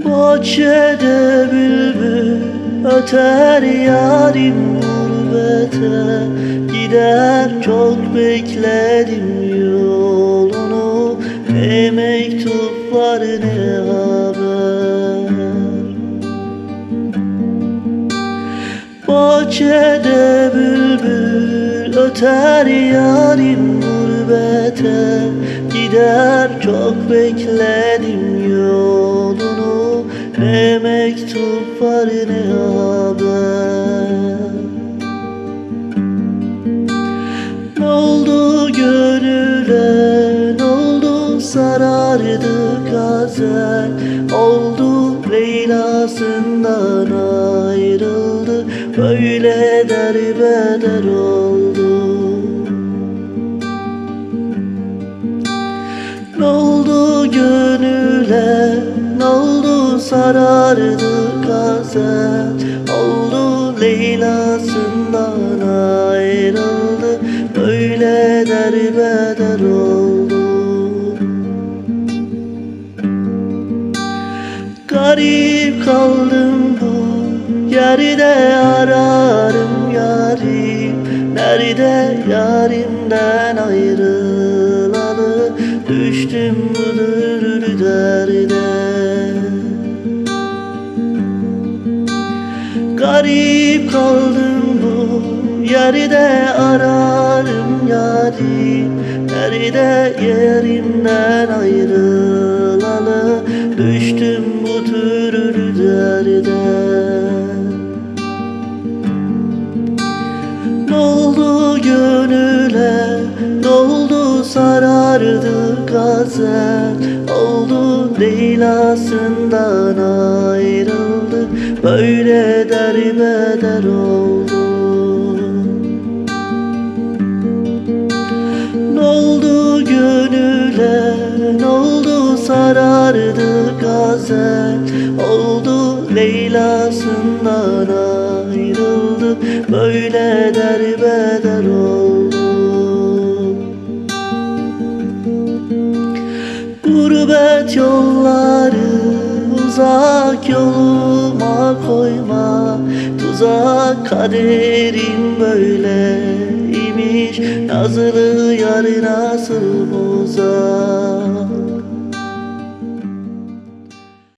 Bahçede bülbül öter, yarim gurbete gider. Çok bekledim yolunu, ne mektup var ne haber. Bahçede bülbül öter, yarim gurbete gider. Çok bekledim yolunu, ne mektup var ne haber. Ne oldu gönüle, ne oldu sarardı gazel. Oldu Leyla'sından ayrıldı, böyle derbeder oldu. Ne oldu gönüle, ne oldu sarardı gazel. Oldu Leyla'sından ayrıldı, böyle derbeder oldu. Garip kaldım bu yerde, ararım yarim. Nerede yarimden ayrılalı, düştüm bu derde. Garip kaldım bu yerde, ararım yarim. Nerede yerimden ayrılalı, düştüm bu türlü derde. Ne oldu gönüle, ne oldu sarardı gazel. Oldu Leyla'sından ayrıldı, böyle derbeder oldu. Ne oldu gönüle, ne oldu sarardı gazel. Oldu Leyla'sından ayrıldı, böyle derbeder oldu. Gurbet yolları uzak, yoluma koyma tuzak. Kaderin böyle imiş, nazlı yar nasıl bozar.